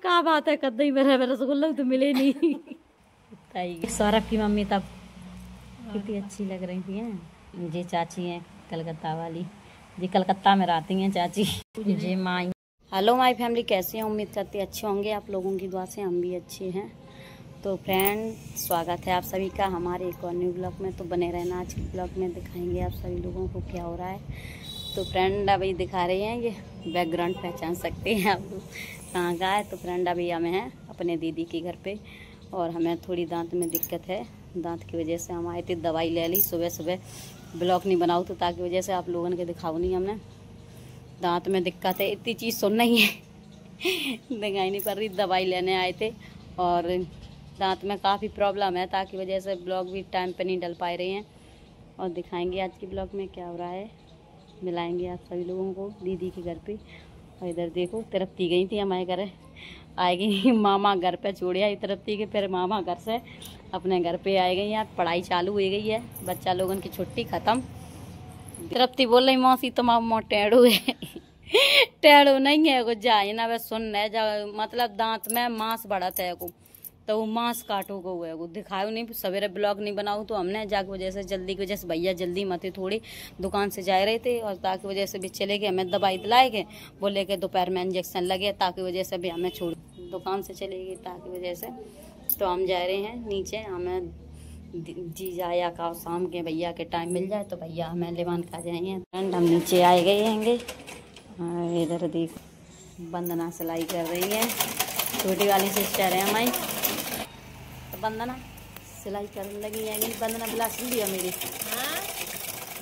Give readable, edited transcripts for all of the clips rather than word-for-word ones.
क्या बात है, कद्दई मेरा रसगुल्ला तो मिले नहीं। सौरभ की मम्मी तब कितनी अच्छी लग रही थी हैं। जी चाची हैं कलकत्ता वाली, जी कलकत्ता में रहती हैं चाची जी माई। हेलो माई फैमिली, कैसे हैं? उम्मीद करती अच्छे होंगे, आप लोगों की दुआ से हम भी अच्छे हैं। तो फ्रेंड, स्वागत है आप सभी का हमारे एक और न्यू ब्लॉग में। तो बने रहना, आज के ब्लॉग में दिखाएंगे आप सभी लोगों को क्या हो रहा है। तो फ्रेंड अभी दिखा रहे हैं, ये बैकग्राउंड पहचान सकते हैं आप लोग कहाँ का है। तो फ्रेंड अभी हमें हैं अपने दीदी के घर पे, और हमें थोड़ी दांत में दिक्कत है। दांत की वजह से हम आए थे, दवाई ले ली। सुबह सुबह ब्लॉग नहीं बनाओ तो ताकि वजह से आप लोगों के दिखाओ नहीं। हमने दांत में दिक्कत है, इतनी चीज़ सुन नहीं है दिखाई नहीं पड़ रही। दवाई लेने आए थे और दांत में काफ़ी प्रॉब्लम है, ताकि वजह से ब्लॉग भी टाइम पे नहीं डल पा रहे हैं। और दिखाएंगे आज की ब्लॉग में क्या हो रहा है, मिलाएंगे आप सभी लोगों को दीदी के घर पे। और इधर देखो तरफ्ती गई थी हमारे घर, आएगी मामा घर पे छोड़े आई तरफ्ती के, फिर मामा घर से अपने घर पे आए गई। यार पढ़ाई चालू हो गई है, बच्चा लोगों की छुट्टी ख़त्म। तरफ्ती बोल रही मौसी तुम अब टेढ़ू है टेढ़ू नहीं है को जाए ना, वह सुन है मतलब दांत में मांस बढ़त है को, तो वो मांस काटो को हुए वो दिखाओ नहीं। सवेरे ब्लॉग नहीं बनाऊँ तो हमने जाके वजह से जल्दी की वजह से भैया जल्दी मत थोड़ी दुकान से जा रहे थे, और ताकि वजह से भी चले गए। हमें दवाई दिलाए गए, बोले कि दोपहर में इंजेक्शन लगे, ताकि वजह से भी हमें छोड़ दुकान से चले गए ताकि वजह से। तो हम जा रहे हैं नीचे, हमें जी जाया का शाम के भैया के टाइम मिल जाए तो भैया हमें लेवान खा जाएंगे। फ्रेंड हम नीचे आए गए हैंगे। इधर देख वंदना सिलाई कर रही है, छोटी वाली सिस्टर है हमारी। तो वंदना सिलाई करने लगी है। वंदना ब्लाउज सिल दिया मेरी,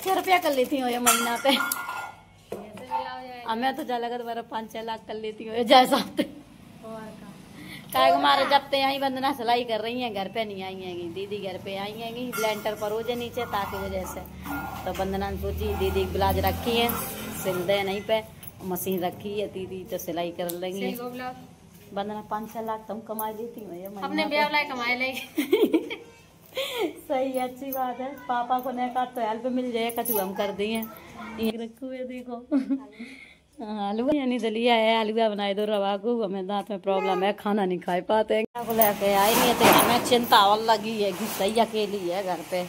क्या रुपया कर लेती हो ये महीना पे? हमें तो जा लगा तुम्हारा 5-6 लाख कर लेती हो जैसा काय हमारे जब तक यहीं वंदना सिलाई कर रही हैं, घर पे नहीं आई हैं। दीदी घर पे आई हैं, लेंटर पर हो जाए नीचे ताकि वजह से। तो वंदना ने सोची दीदी ब्लाउज रखी है सिल दे नहीं पे, मशीन रखी है दीदी तो सिलाई कर लेंगे। वंदना 5-6 लाख तुम कमा लेती हो अपने कमाए ले सही, अच्छी बात है। पापा को नहीं कहा तो हेल्प मिल जाए, कचू हम कर दिए रखो। देखो हलवा यानी दलिया है, हलवा बनाए दो रवा को। हमें दांत में प्रॉब्लम है, खाना नहीं खा पाते हैं को लेके आई नहीं थे। हमें चिंता और लगी है कि सही अकेली है घर पे।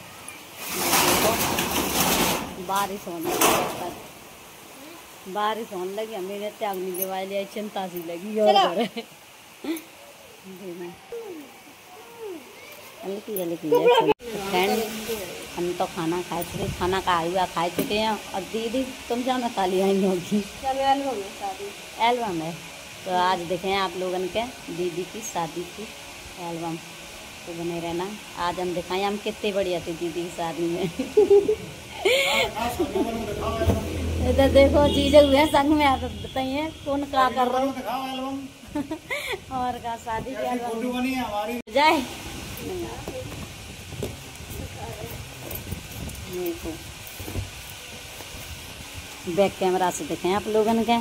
बारिश होने लगी, बारिश होने लगी, हमें त्याग नहीं लेवा लिया, चिंता सी लगी। और फ्रेंड हम तो खाना खाए चुके, खाना का हलवा खाए चुके हैं। और दीदी तुम जाना काली आई होगी एल्बम है, तो आज देखें आप लोगों के दीदी की शादी की एल्बम। तो बने रहना, आज हम दिखाएं हम कितने बढ़िया थे दीदी की शादी में इधर देखो जीजा हुए संग में, आप बताइए कौन क्या कर रहा हूँ और का शादी की एल्बम जाए। बैक कैमरा से देखें आप लोगों के।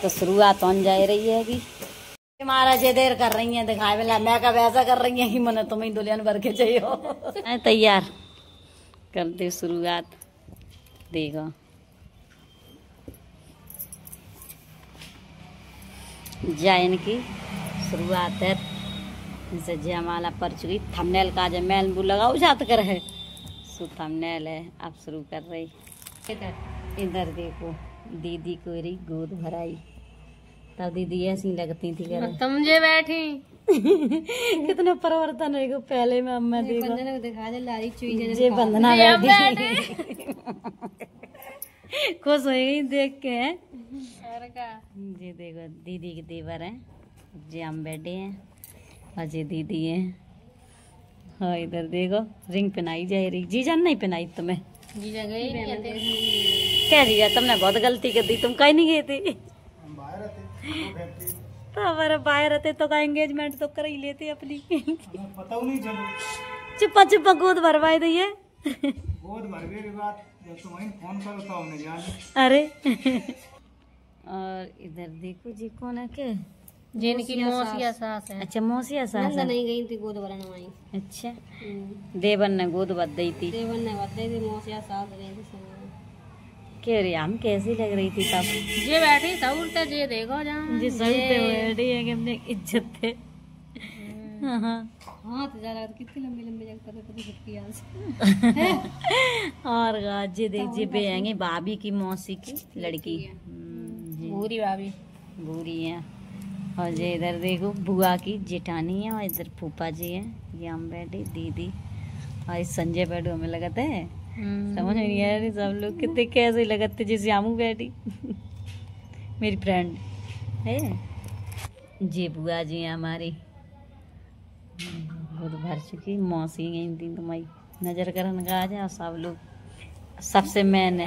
तो शुरुआत होने जा रही है कि महाराज ये देर कर रही है दिखाए वाला, मैं कब ऐसा कर रही है कि मैंने तुम्हें दुल्हन भर के चाहिए तैयार कर दे शुरुआत। देखो जाइन की शुरुआत है, जैसे जयमाला पर चुकी। थंबनेल का जब मैल बू लगाओ जात कर है सो थंबनेल है। आप शुरू कर रही। इधर देखो दीदी को रही गोद भराई, तब दीदी ऐसी लगती थी समझे बैठी कितना परिवर्तन है पहले में। अम्मा देखो दिखा दे लारी चुई जे वंदना बैठी खुश हो गई देख के। जी देखो दीदी के देवर हैं, जे हम बैठे हैं और जे दीदी हैं। हाँ इधर देखो रिंग पहनाई जाए रही। जीजा नहीं पहनाई तुम्हें? जीजा गई क्या जीजा तुमने बहुत गलती कर दी, तुम कहीं नहीं गए थे तो हमारे बाहर रहते तो का एंगेजमेंट तो कर ही लेते अपनी पता नहीं चलो चुप्पा चुप्पा गोद भरवाए दिए गोद भरवे के बाद जब तुम्हें फोन करो तो हमने जाने। अरे और इधर देखो जी कौन है के जिनकी मौसिया सास है। अच्छा मौसिया सास है। नहीं गई थी गोद भरने वहीं। अच्छा देवन ने गोद भर दी थी। देवन ने भर दी थी, मौसिया सास रही थी कह रही हम कैसी लग रही थी तब। जे बैठी सऊरते जे देखो जहाँ जी सही बैठी है कि अपने इज्जत थे। हाँ हाँ तो जा कितनी लंबी लंबी जगह पता पता छुटकी आज और जी देख जी पे आएंगे भाभी की मौसी की लड़की जी पूरी भाभी बूढ़ी है। और ये इधर देखो बुआ की जेठानी है और इधर फूफा जी है। ये हम बैठे दीदी और इस संजय बैठो हमें लगता है समझ में नहीं आ रही सब लोग कितने कैसे लगते जैसे हमू बैठी मेरी फ्रेंड है। जी बुआ जी हैं हमारी बहुत भर चुकी मौसी गई थी तुम्हारी नजर करन का आ जाओ सब लोग। सबसे मैन है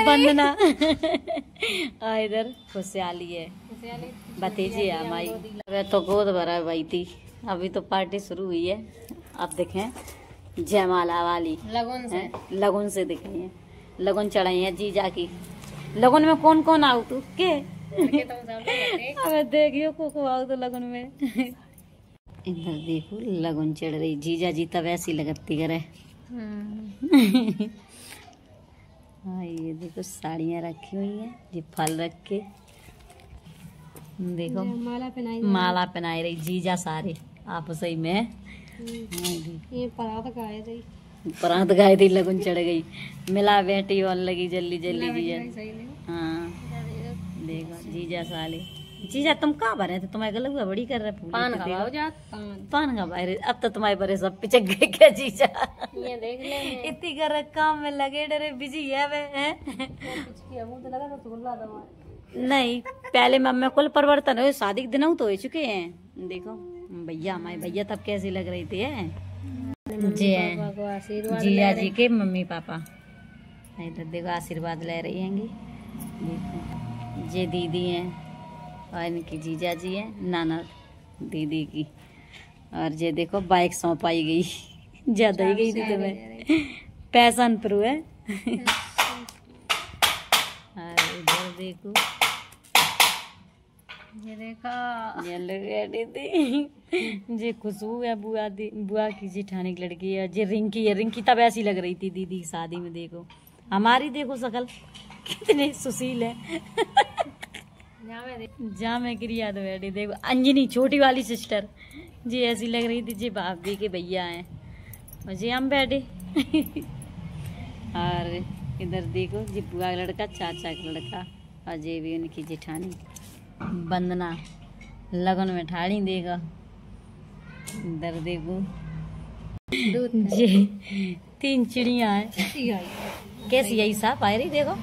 वंदना और इधर खुशहाली है भतीजी है हमारी। वह तो गोद भरा भाई थी अभी तो पार्टी शुरू हुई है। अब देखें जयमाला वाली लगन से दिखाई है लगन चढ़ाई है जीजा की। लगन में कौन कौन आओ तू के अब देखियो को आओ तो लगन में। इधर देखो लगन चढ़ रही जीजा जी तब ऐसी लगती करे। हाँ ये देखो साड़ियाँ रखी हुई हैं ये फल रख के देखो माला पहनाई रही जीजा सारे आपस ही में। ये परात गाय थी लगन चढ़ गई मिला बेटी और लगी जल्दी जल्दी जीजा। हाँ देखो जीजा साले जीजा तुम कहाँ भरे थे तुम्हारे गले हुआ बड़ी कर रहे पान का बाहर अब तो तुम्हारे बड़े सब पिचक गए क्या जीजा। ये देख ले इतनी कर काम में लगे डरे बिजी है वे हैं। नहीं पहले मम्मी कुल परिवर्तन हो शादी के दिन तो हो चुके हैं। देखो भैया हमारे भैया तब कैसी लग रही थी जिया जी के मम्मी पापा इधर देखो आशीर्वाद ले रही हैं। देखो ये दीदी हैं और इनकी जीजा जी हैं नाना दीदी की। और ये देखो बाइक सौंपाई गई ज्यादा ही गई थी तुम्हें पैसन प्रो है। और इधर देखो ये देखा ये लोग रेडी थी जी खुशबू है बुआ की जेठानी की लड़की है। जी रिंकी है रिंकी तब ऐसी लग रही थी दीदी की शादी में। देखो हमारी देखो शकल कितनी सुशील है। जा मैं क्रिया तो बैठी देखो अंजनी छोटी वाली सिस्टर जी ऐसी लग रही थी जी भाभी के भैया हैं और जी हम बैठे। और इधर देखो जी बुआ का लड़का चाचा का लड़का और जी भी उनकी जेठानी वंदना लगन में ठाड़ी देगा। इधर देखो जी 3 चिड़िया है कैसी यही साफ आ रही देखो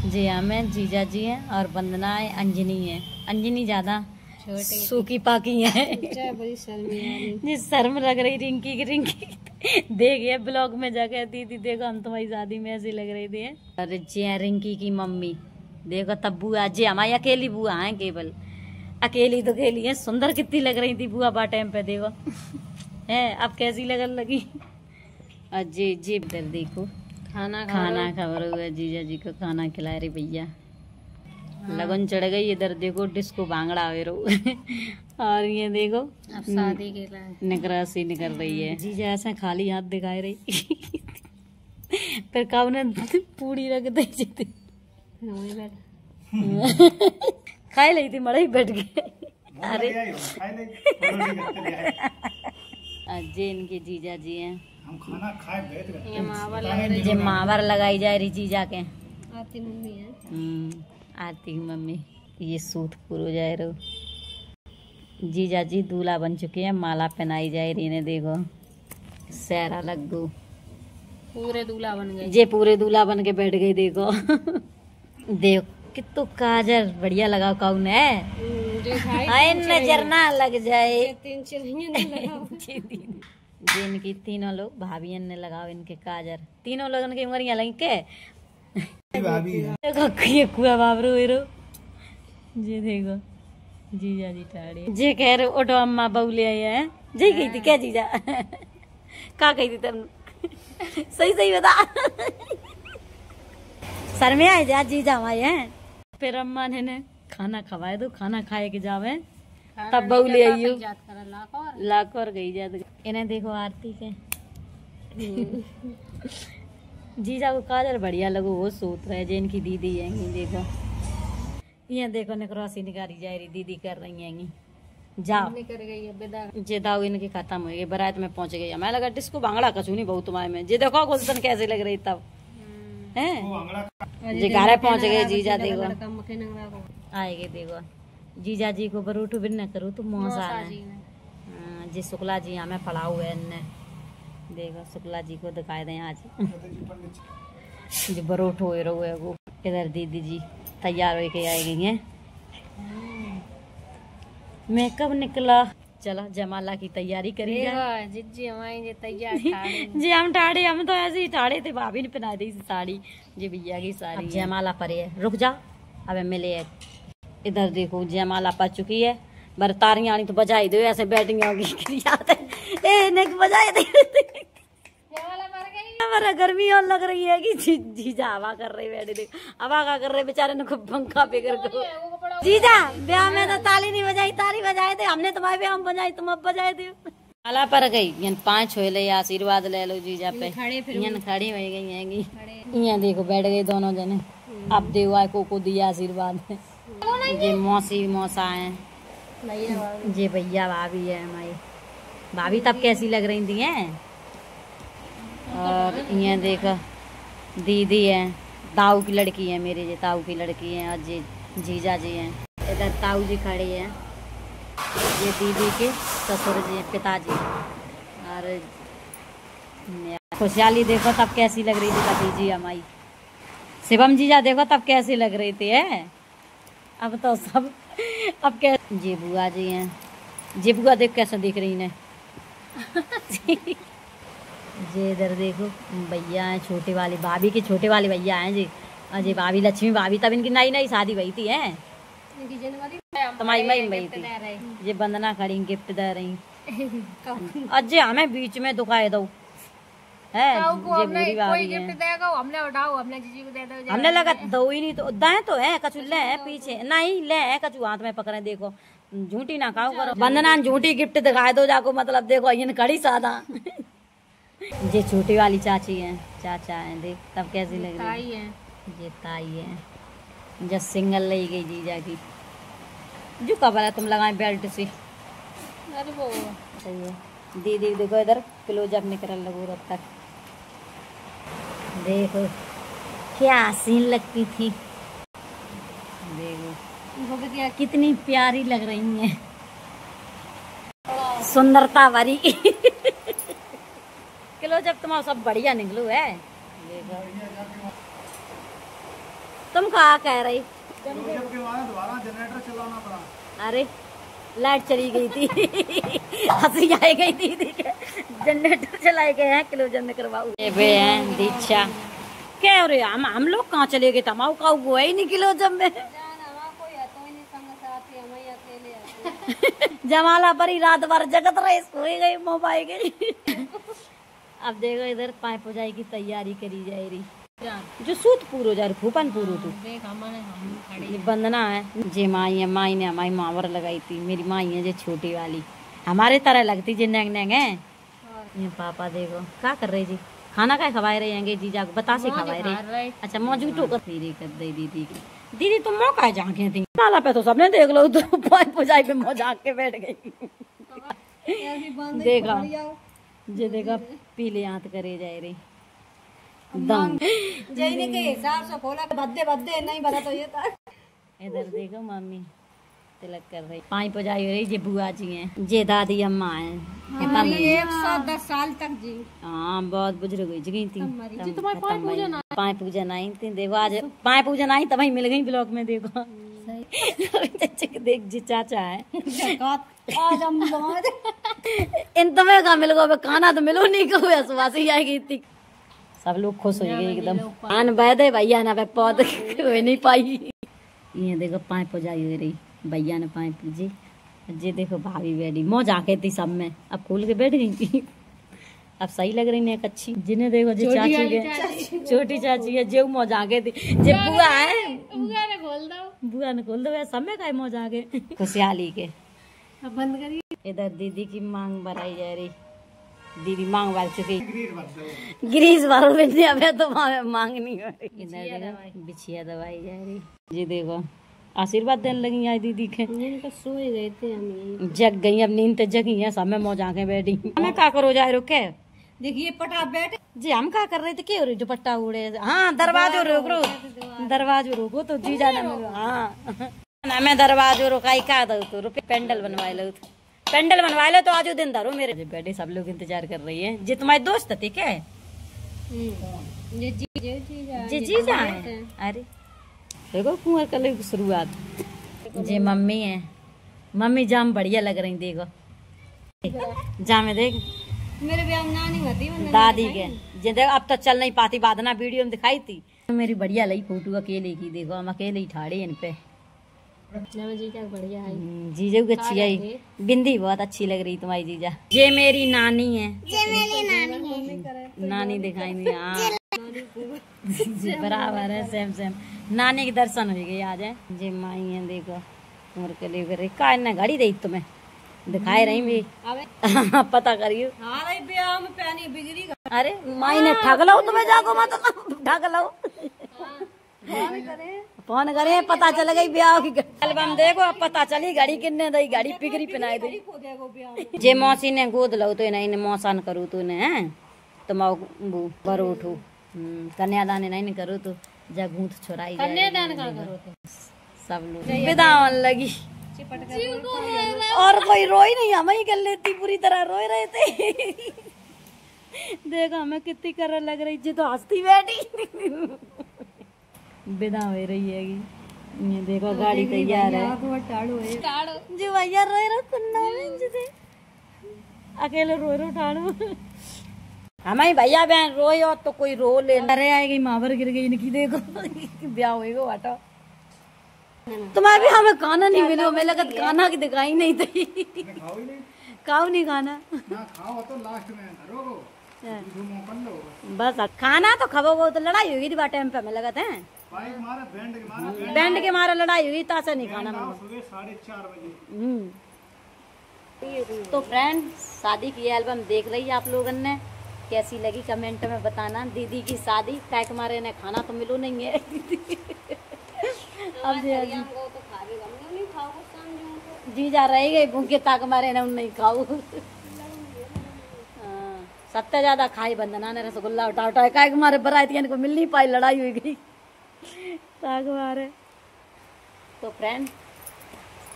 जी हमें जीजा जी हैं और वंदना है अंजनी है। अंजनी ज्यादा सूखी पाकी है जी शर्म लग रही रिंकी की रिंकी देखिए ब्लॉग में जाकर दीदी देखो हम तुम्हारी शादी में ऐसी लग रही थी। और जी रिंकी की मम्मी देखो तब बुआ जी हमारी अकेली बुआ है केवल अकेली तो अकेली है। सुंदर कितनी लग रही थी बुआ बा टाइम पे देखो है अब कैसी लगन लगी। और जी जी इधर देखो खाना खबर हुआ जीजा जी को खाना खिला रही भैया। लगन चढ़ गई इधर देखो डिस्को भांगड़ा हुए रो। और ये देखो अब शादी के निकरासी निकल रही है जीजा ऐसा खाली हाथ दिखाई रही फिर काऊ ने पूड़ी रख दी खाई ली थी मड़ई बैठ गए। अरे अजय इनके जीजा जी हैं हम खाना खाए बैठ गए। जे मावर लगाई जाए रही जीजा के आरती मम्मी है आरती की मम्मी ये सूत पूरा जाए रो। जीजा जी दूल्हा बन चुके हैं माला पहनाई जाए रही ने देखो सहरा लग्गू पूरे दूल्हा बन गए जे पूरे दूल्हा बन के बैठ गई देखो। देखो कितो काजर बढ़िया लगा कौन है नजर ना लग जाए। जिनकी तीनों लोग भाभियन ने लगाओ इनके काजर तीनों लोगों की उम्र लगी के ये कुआ बाबरू हीरो जी देखो जीजा जी टाड़ी जे कह रहे ओटो अम्मा बहू ले आई है जी गई थी क्या जीजा का गई थी तुम सही सही बता सर में आए जा जीजा हमारे हैं। फिर अम्मा ने खाना खवाए दो खाना खाए के जावे तब बहू ले आई लाख और गई जात इन्हें देखो आरती के जीजा को काजल बढ़िया लगो, वो सोच रहे जे इनकी दीदी है। देखो ये देखो निकरासी निकाली जा रही, दीदी कर रही है। जाओ कर गई है बेदा। जे दाऊ इनकी खत्म हो गई, बारात में पहुंच गई। मैं लगा डिस्को भांगड़ा कचू नहीं बहुत तुम्हारे में। जे देखो गुलशन कैसे लग रही तब है। जे घर पहुंच गए जीजा। देखो आएगे, देखो जीजा जी को बरूठ भी न करूँ तो मौसा है जी। शुक्ला जी हमें पढ़ा हुआ है इनने। देखो शुक्ला जी को दिखाए दें आज जी बरूठ हुए रहुए वो। इधर दीदी जी तैयार हो के आई गई हैं। मैं कब निकला, चला जमाला की तैयारी करी जाए। जिज्जी हमारी तैयार जी हम ठाड़े, हम तो ऐसे ही ठाड़े थे। भाभी ने पहना दी साड़ी, जी भैया की साड़ी। जयमाला पर है, रुक जा अब मिले। इधर देखो जयमाला पा चुकी है। बर तारियां आनी तो बजाई दो, ऐसे बैटिंग होगी बजाई दे। हमारा गर्मी और लग रही है कि जीजा हवा कर रही बैठे। देख हवा का कर रहे बेचारे ने खूब पंखा पे कर दो। जीजा ब्याह में तो ताली नहीं बजाई, ताली बजाए थे हमने। तुम्हारे ब्याह में बजाई, तुम अब बजाए थे। माला पर गई 5 छोले आशीर्वाद ले लो जीजा पे। खड़ी हो गई है। यहाँ देखो बैठ गई दोनों जने। अब देवा को दिया आशीर्वाद। ये मौसी मौसा है, ये भैया भाभी है हमारी। भाभी तब कैसी लग रही थी हैं। और ये देखो दीदी है, ताऊ की लड़की है मेरी। ये ताऊ की लड़की है और ये जीजा जी हैं। इधर ताऊ जी खड़े हैं, ये दीदी के ससुर जी पिताजी। और खुशहाली देखो तब कैसी लग रही थी भतीजी हमारी। शिवम जीजा देखो तब कैसी लग रही थी है। अब तो सब अब क्या। जी बुआ जी हैं, जी बुआ देख कैसे दिख रही ने। जी इधर देखो भैया हैं, छोटे वाली भाभी के छोटे वाले भैया हैं जी। और जी भाभी लक्ष्मी भाभी तब इनकी नई नई शादी हुई थी है। तुम्हारी मई में थी। ये वंदना खड़ी गिफ्ट दे रही। अजय हमें बीच में दुखाए दो है। ये बुरी भाभी है। हमने उठाओ, हमने जीजी को दे दो। हमने लगा दो ही नहीं तो दाएं तो है कचू ले है पीछे नहीं ले है कचू हाथ में पकड़े। देखो झूठी ना खाओ करो। वंदना झूठी गिफ्ट दिखाए दो जाको, मतलब देखो इन कड़ी सादा। ये छोटी वाली चाची है, चाचा है। देख तब कैसी लग रही है। ये ताई है, जब सिंगल ले गई जीजा की। जो कबर है तुम लगाए बेल्ट से। अरे वो सही है। दीदी देखो इधर क्लोजअप निकल लगो रब तक। देखो क्या हसीन लगती थी। देखो कितनी प्यारी लग रही है, सुंदरता भरी। क्लोजअप तुम्हारा सब बढ़िया निकलो है। देखो तुम कहा कह रही। अरे लाइट चली गई थी। हंसी आई गई थी। जनरेटर चलाए गए हैं क्लोजअप में करवाओ। ये वे हैं दीक्षा। क्या रे हम लोग कहाँ चले गए। तमाऊ का वो है ही नहीं क्लोजअप में। जमाला पर ही रात भर जगत रहे, सोई गई मोबाइल गई। अब देखो इधर पाए पुजाई की तैयारी करी जा रही। जो सूत पूरो जा रही फूपन पूरो तू। वंदना है जे माई है। माई ने हमारी मावर लगाई थी। मेरी माई है जो छोटी वाली, हमारे तरह लगती जी नेंग नेंग है। ये पापा देखो क्या कर रहे जी। खाना क्या खवाए रहे हैं जीजा को, बतासे खवाए रहे। अच्छा मौजूद होकर फिर कर दे दीदी की। दीदी तुम मौका है झांके थी माला पे तो सबने देख लो। तो पुजाई पे मौ झांक के बैठ गई। देखा जे देखा पीले हाथ करे जा रही दम जैने के हिसाब से खोला बद्दे बद्दे नहीं बता तो ये था। इधर देखो मम्मी तिलक कर रही, पाई पुजाई हो रही। जे बुआ जी हैं, जे दादी अम्मा है। 110 साल तक जी। हाँ बहुत बुजुर्ग हुई गई थी। पाए पूजन आई थी। देखो आज पाए पूजन आई तभी मिल गई ब्लॉक में। देखो देख जी चाचा है। इन तुम्हें का मिल गो खाना तो मिलो नहीं कहो। सुहासी आएगी थी। सब लोग खुश हो गए एकदम। आन बैदे भैया ना पौध हो नहीं पाई। ये देखो पाए पुजाई हो रही, भैया ने पाए पूजी। जे देखो भाभी बैठी मौज आके थी सब में। अब खोल के बैठ गई थी। अब सही लग रही है अच्छी। जिन्हें देखो जो चाची के छोटी चाची है जो मौज आके थी। जे बुआ है बुआ ने खोल दो सब में का मौज आके। खुशहाली के बंद करिए। इधर दीदी की मांग भराई जा रही। दीदी मांग वाल चुकी ग्रीस भर दो। ग्रीस भरो बिंदी अबे तो मांगनी हो रही। इधर देखो बिछिया दवाई जा रही। जी देखो आशीर्वाद देने लगी आज दीदी के। सोए गए थे हम, जग गई अब नींद जगी है सब में मौज आके बैठी। मैं क्या करो जा रुके देखिए पटा बैठ जी हम क्या कर रहे थे क्यों दुपट्टा उड़े। हाँ दरवाजो रोको दरवाजो रोको तो जी जाना मिलो। हाँ ना मैं दरवाजो रोकाई का दो तो रुपये पेंडल बनवा लो तो पेंडल बनवा लो तो आज दिन धरो मेरे बेटे सब लोग इंतजार कर रही है। जी तुम्हारी दोस्त थी क्या? जी जीजा है। अरे देखो कुंवर कले की शुरुआत। जी मम्मी है मम्मी जाम बढ़िया लग रही देखो जामे देख मेरे ब्याह में नानी होती दादी के जे देखो अब तो चल नहीं पाती बाद ना वीडियो में दिखाई थी। मेरी बढ़िया लगी फोटो अकेले की देखो हम अकेले ही ठाड़े इन पे। जीजा बढ़िया है। जीजा की अच्छी है बिंदी बहुत अच्छी लग रही तुम्हारी जीजा। ये मेरी नानी है। ये मेरी नानी है। नानी दिखाई नहीं। हाँ बराबर है सेम सेम नानी के दर्शन हो गए आज है। जे माई है देखो उम्र के लिए का घड़ी दे तुम्हें दिखाए रही भी पता करियो। हाँ ब्याह में पहनी बिगड़ी। अरे माई ने ठग लो तुम्हें जाको मत ठग लो फोन करे पता चल गई ब्याह की एल्बम देखो अब पता चली घड़ी किन्ने दई घड़ी पिगरी पहनाई दी। जे मौसी ने गोद लो तो नहीं मौसान करू तू ने तो मैं बरो उठू कन्यादान नहीं करू तो जब गूंथ छोड़ाई कन्यादान का करो सब लोग विदा होने लगी और कोई रोई नहीं हम ही कर लेती पूरी तरह रोए रहे थे। देखो हमें कितनी कर लग रही जी तो हंसती बैठी विदा हो रही है। ये देखो गाड़ी तैयार है जी भैया रोए रो अकेले रोए रो ठाड़ो हमारी भैया बहन रोए और तो कोई रो ले अरे आएगी मावर गिर गई इनकी देखो ब्याह होएगा हटो तुम्हारे भी हमें खाना नहीं मिलो हमें लगा खाना की दिखाई नहीं थी। खाओ नहीं खाना ना खाओ तो लास्ट में धरो बस खाना तो खाओ वो तो लड़ाई हुई थी बात टाइम पे हमें लगा था बैंड के मारा लड़ाई हुई तासा नहीं खाना सुबह 4:30 बजे। तो फ्रेंड शादी की एल्बम देख रही है आप लोगों ने कैसी लगी कमेंट में बताना। दीदी की शादी पैक मारे ने खाना तो मिलो नहीं है अब जी जा रही गई भूखे ताक मारे ने नहीं खाऊ सबसे ज्यादा खाई बंदना ने रसगुल्ला उठा उठा काय मारे बरातियन को मिल नहीं पाई लड़ाई हुई गई ताक मारे। तो फ्रेंड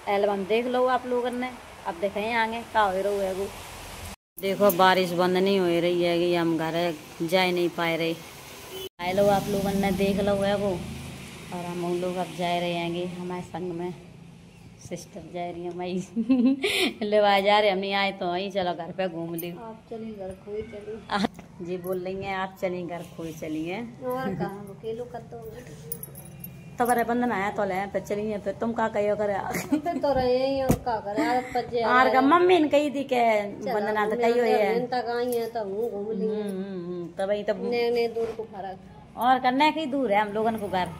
एल्बम देख लो आप लोगों ने अब देखें आगे क्या हो रहा है। देखो बारिश बंद नहीं हो रही है कि हम घर जा नहीं पा रहे। आए लो आप लोगों ने देख लो है वो और हम लोग अब जा रहे हैं हमारे संग में सिस्टर जा रही है मई ले जा रहे हम नहीं आए तो वहीं चलो घर पे घूम ली। आप चलिए घर खोई चलिए जी बोल रही हैं आप चलिए घर खोई चलिए और कहाँ अकेलो कर तो बड़े बंधन आया तो ले फिर चलिए फिर तुम का कहो करे फिर तो रहे ही और का करे और का मम्मी ने कही थी के बंधना तो कही हुई है तक आई है तो हूँ घूम ली तब वही तब ने दूर को फर्क और करने की दूर है हम लोगन को घर।